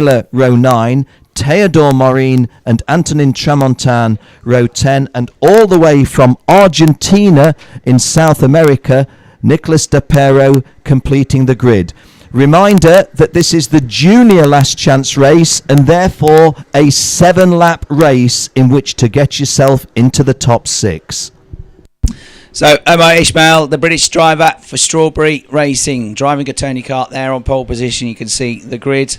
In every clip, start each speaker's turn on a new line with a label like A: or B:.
A: Taylor, row 9, Theodore Morin and Antonin Tramontan, row 10, and all the way from Argentina in South America, Nicolas DePero completing the grid. Reminder that this is the junior last chance race and therefore a 7-lap race in which to get yourself into the top 6.
B: So Omar Ismail, the British driver for Strawberry Racing, driving a Tony Kart there on pole position. You can see the grid.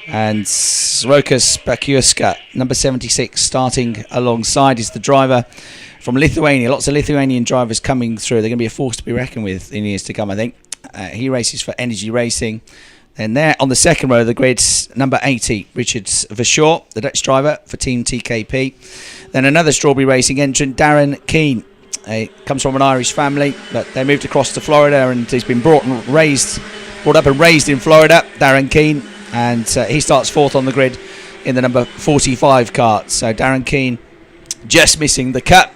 B: And Rokas Bakiuska, number 76, starting alongside, is the driver from Lithuania. Lots of Lithuanian drivers coming through. They're going to be a force to be reckoned with in years to come, I think. He races for Energy Racing. And there on the second row of the grid, number 80, Richard Verschoor, the Dutch driver for Team TKP. Then another Strawberry Racing entrant, Darren Keane. He comes from an Irish family, but they moved across to Florida, and he's been brought up and raised in Florida, Darren Keane. And he starts fourth on the grid in the number 45 kart. So Darren Keane just missing the cut,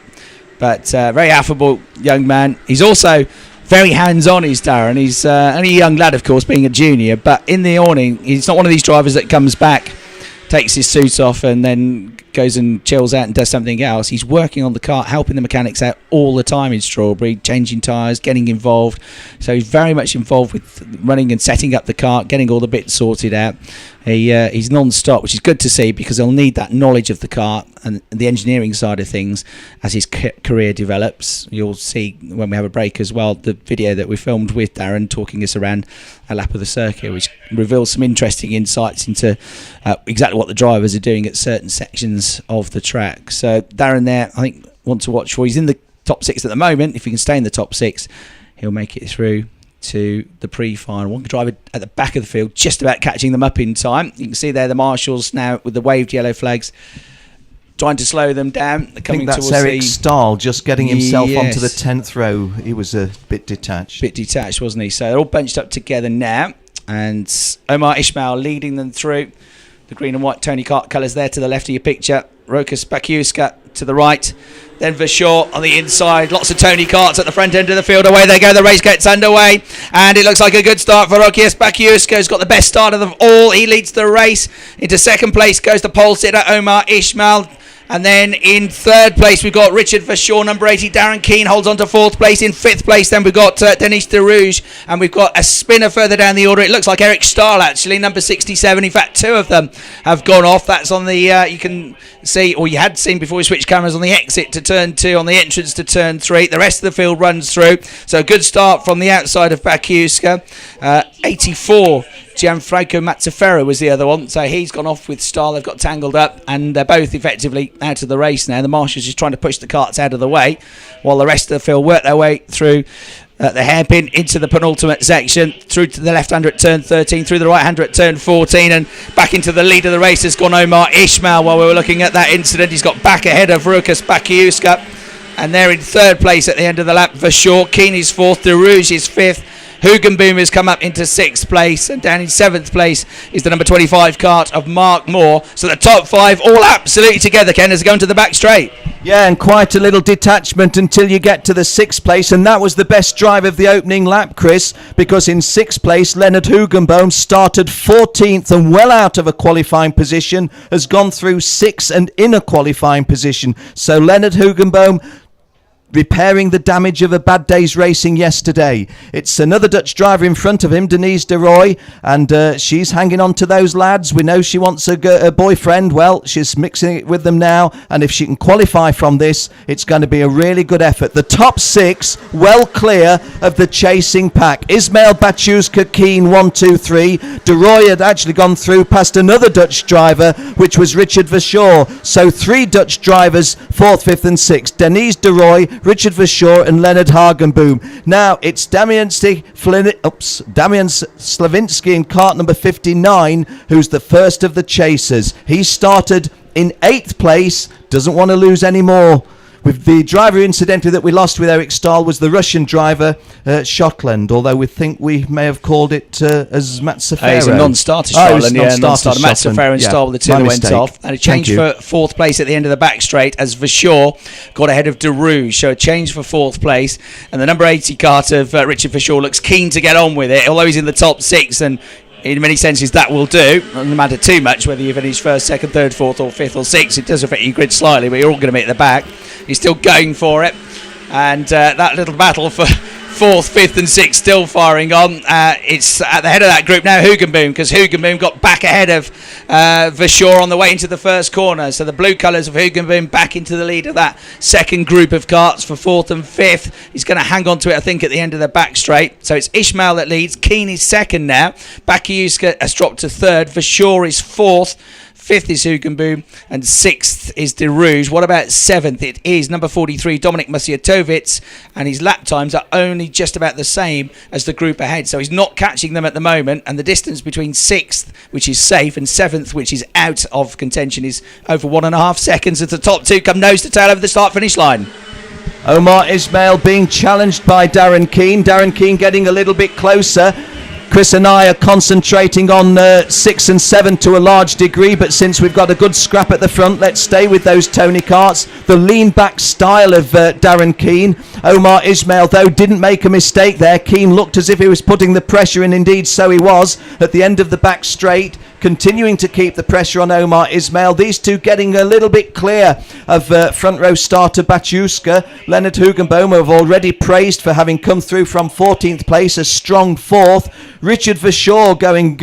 B: but very affable young man. He's also very hands-on, is Darren. He's only a young lad, of course, being a junior, but in the awning, he's not one of these drivers that comes back, takes his suit off and then goes and chills out and does something else. He's working on the kart, helping the mechanics out all the time in Strawberry, changing tyres, getting involved. So he's very much involved with running and setting up the kart, getting all the bits sorted out. He's non-stop, which is good to see, because he'll need that knowledge of the kart and the engineering side of things as his career develops. You'll see when we have a break as well the video that we filmed with Darren talking us around a lap of the circuit, which reveals some interesting insights into exactly what the drivers are doing at certain sections of the track. So Darren there, I think, want to watch for. He's in the top 6 at the moment. If he can stay in the top 6, he'll make it through to the pre-final. One driver at the back of the field, just about catching them up in time. You can see there the marshals now with the waved yellow flags, trying to slow them down.
A: I think that's Eric Stahl just getting himself onto the 10th row. He was a bit detached.
B: Wasn't he? So they're all bunched up together now, and Omar Ismail leading them through. The green and white Tony Kart colours there to the left of your picture. Rokas Bakiuska to the right. Then Verschoor on the inside. Lots of Tony Karts at the front end of the field. Away they go. The race gets underway. And it looks like a good start for Rokas Bakiuska. He's got the best start of them all. He leads the race. Into second place goes the pole sitter Omar Ismail. And then in third place, we've got Richard Verschoor, number 80. Darren Keane holds on to fourth place. In fifth place, then we've got Denis de Rouge. And we've got a spinner further down the order. It looks like Eric Stahl, actually, number 67. In fact, 2 of them have gone off. That's on the, you can see, or you had seen before we switched cameras, on the exit to turn 2, on the entrance to turn 3. The rest of the field runs through. So a good start from the outside of Bakiuska. 84. Gianfranco Mazzaferro was the other one, so he's gone off with Stahl. They've got tangled up, and they're both effectively out of the race now. The marshals just trying to push the carts out of the way, while the rest of the field work their way through the hairpin into the penultimate section, through to the left-hander at turn 13, through the right-hander at turn 14, and back into the lead of the race has gone Omar Ismail. While we were looking at that incident, he's got back ahead of Rokas Bakiuska, and they're in third place at the end of the lap. Verschoor, Keane is fourth, De Rouge is fifth. Hugenboom has come up into 6th place, and down in 7th place is the number 25 kart of Mark Moore. So the top 5 all absolutely together, Ken, as they go into the back straight.
A: Yeah, and quite a little detachment until you get to the 6th place, and that was the best drive of the opening lap, Chris, because in 6th place, Leonard Hugenboom started 14th and well out of a qualifying position, has gone through 6th and in a qualifying position. So Leonard Hugenboom repairing the damage of a bad day's racing yesterday. It's another Dutch driver in front of him, Denise de Roy, and she's hanging on to those lads. We know she wants a boyfriend. Well, she's mixing it with them now, and if she can qualify from this, it's going to be a really good effort. The top 6 well clear of the chasing pack. Ismail Bachuska, Keane 1, 2, 3. De Roy had actually gone through past another Dutch driver, which was Richard Verschoor. So 3 Dutch drivers, 4th, 5th and 6th. Denise de Roy, Richard Verschoor and Leonard Hagenboom. Now it's Damian Slavinsky in kart number 59, who's the first of the chasers. He started in 8th place, doesn't want to lose any more. With the driver, incidentally, that we lost with Eric Stahl was the Russian driver, Shotland, although we think we may have called it as Mazzaferro.
B: He's a non-starter, Shotland, non-starter. Mazzaferro and Stahl, the 2 that went off. And a change for 4th place at the end of the back straight as Verschoor got ahead of De Rouge. So a change for 4th place. And the number 80 kart of Richard Verschoor looks keen to get on with it, although he's in the top 6 and in many senses that will do. It doesn't matter too much whether you finish first, second, third, fourth or fifth or sixth. It does affect your grid slightly, but you're all going to be at the back. He's still going for it, and that little battle for fourth, fifth and sixth still firing on. It's at the head of that group now, Hugenboom, because Hugenboom got back ahead of Verschoor on the way into the first corner. So the blue colours of Hugenboom back into the lead of that second group of karts for fourth and fifth. He's going to hang on to it, I think, at the end of the back straight. So it's Ishmael that leads. Keane is second now. Bakayuska has dropped to third. Verschoor is fourth. Fifth is Hugenboom, and sixth is De Rouge. What about seventh? It is number 43, Dominik Musiatovic, and his lap times are only just about the same as the group ahead. So he's not catching them at the moment, and the distance between sixth, which is safe, and seventh, which is out of contention, is over 1.5 seconds as the top two come nose to tail over the start-finish line.
A: Omar Ismail being challenged by Darren Keane. Darren Keane getting a little bit closer. Chris and I are concentrating on 6 and 7 to a large degree, but since we've got a good scrap at the front, let's stay with those Tony karts. The lean back style of Darren Keane. Omar Ismail, though, didn't make a mistake there. Keane looked as if he was putting the pressure in, indeed so he was, at the end of the back straight, continuing to keep the pressure on Omar Ismail. These two getting a little bit clear of front row starter Baciuska. Leonard Hugenboom have already praised for having come through from 14th place, a strong fourth. Richard Verschoor going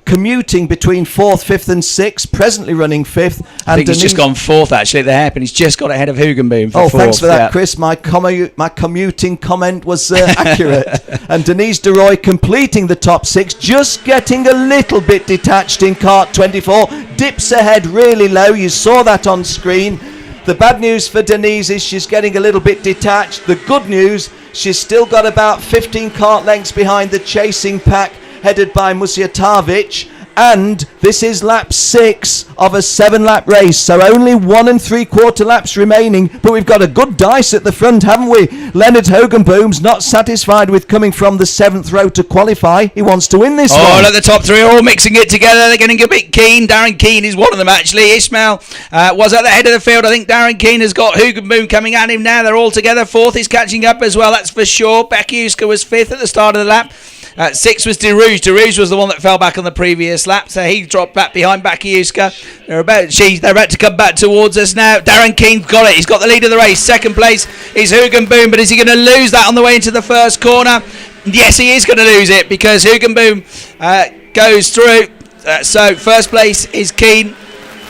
A: commuting between 4th, 5th and 6th, presently running 5th.
B: I think he's just gone 4th actually at the hairpin. He's just got ahead of Hugenboom for 4th.
A: Thanks for that, Chris. My commuting comment was accurate. And Denise DeRoy completing the top 6, just getting a little bit detached in kart 24. Dips ahead really low. You saw that on screen. The bad news for Denise is she's getting a little bit detached. The good news, she's still got about 15 kart lengths behind the chasing pack headed by Musiatovic. And this is lap 6 of a 7-lap race, so only 1 3/4 laps remaining. But we've got a good dice at the front, haven't we? Leonard Hugenboom's not satisfied with coming from the 7th row to qualify. He wants to win this one.
B: Oh, look, the top three are all mixing it together. They're getting a bit keen. Darren Keane is one of them, actually. Ishmael was at the head of the field. I think Darren Keane has got Hugenboom coming at him now. They're all together. 4th is catching up as well. That's for sure. Bakayuska was 5th at the start of the lap. 6 was De Rouge. De Rouge was the one that fell back on the previous lap, so he dropped back behind Bakayuska. They're about to come back towards us now. Darren Keane got it. He's got the lead of the race. Second place is Hugenboom, but is he going to lose that on the way into the first corner? Yes, he is going to lose it because Hugenboom goes through. So first place is Keane.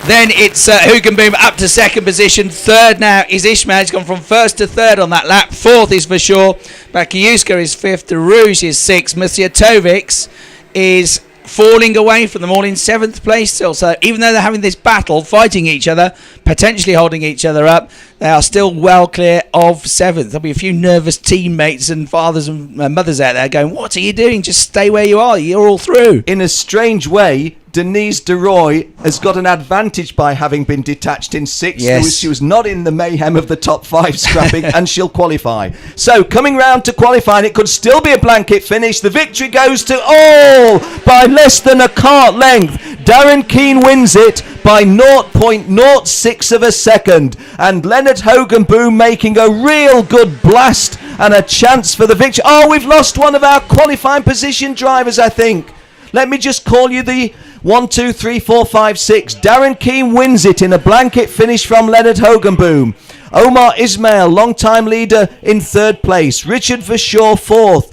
B: Then it's Hugenboom up to second position. Third now is Ishmael. He's gone from first to third on that lap. 4th is Verschoor. Bakayuska is 5th. De Rouge is 6th. Musiatovic is falling away from them all in 7th place still. So even though they're having this battle, fighting each other, potentially holding each other up, they are still well clear of 7th. There'll be a few nervous teammates and fathers and mothers out there going, what are you doing? Just stay where you are. You're all through.
A: In a strange way, Denise DeRoy has got an advantage by having been detached in 6th.
B: Yes.
A: She was not in the mayhem of the top 5 scrapping, and she'll qualify. So coming round to qualifying, it could still be a blanket finish. The victory goes to all by less than a kart length. Darren Keane wins it by 0.06 of a second, and Leonard Hugenboom making a real good blast and a chance for the victory. Oh, we've lost one of our qualifying position drivers, I think. Let me just call you the 1, 2, 3, 4, 5, 6. Darren Keane wins it in a blanket finish from Leonard Hugenboom. Omar Ismail, long-time leader, in 3rd place. Richard Verschoor, 4th.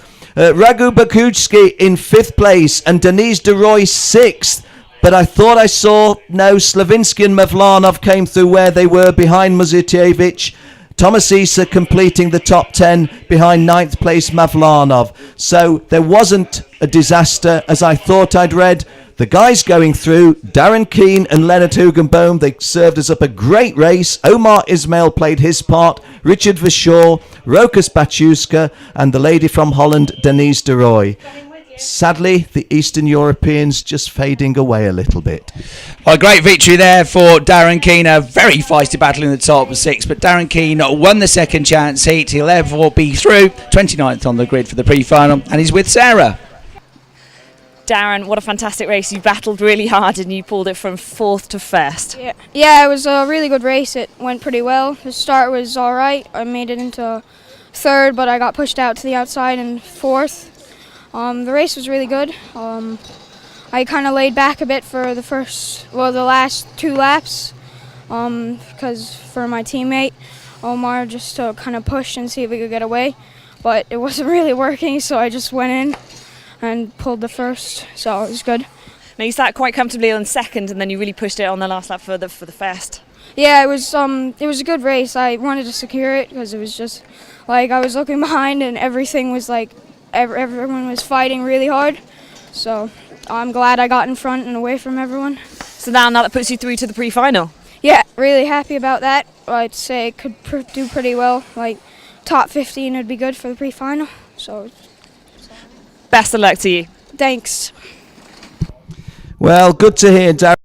A: Raghu Bakujski in 5th place, and Denise DeRoy 6th. But I thought I saw, no, Slavinsky and Mavlanov came through where they were behind Musiatovic. Thomas Issa completing the top 10 behind 9th place Mavlanov. So there wasn't a disaster as I thought I'd read. The guys going through, Darren Keane and Leonard Hugenboom, they served us up a great race. Omar Ismail played his part, Richard Verschoor, Rokas Baciuska, and the lady from Holland, Denise DeRoy. Sadly, the Eastern Europeans just fading away a little bit.
B: Well, a great victory there for Darren Keane. A very feisty battle in the top 6, but Darren Keane won the second chance heat. He'll therefore be through 29th on the grid for the pre-final, and he's with Sarah.
C: Darren, what a fantastic race. You battled really hard and you pulled it from 4th to 1st.
D: Yeah, it was a really good race. It went pretty well. The start was all right. I made it into 3rd, but I got pushed out to the outside in 4th. The race was really good. I kind of laid back a bit for the last 2 laps, because for my teammate Omar, just to kind of push and see if we could get away, but it wasn't really working, so I just went in and pulled the first, so it was good.
C: Now you sat quite comfortably on second, and then you really pushed it on the last lap for the first.
D: Yeah, it was a good race. I wanted to secure it because it was just like I was looking behind and everything was like everyone was fighting really hard. So I'm glad I got in front and away from everyone.
C: So now that puts you through to the pre-final.
D: Yeah, really happy about that. I'd say it could do pretty well. Like top 15 would be good for the pre-final. So
C: Best of luck to you.
D: thanks.
A: Well, good to hear, Darren.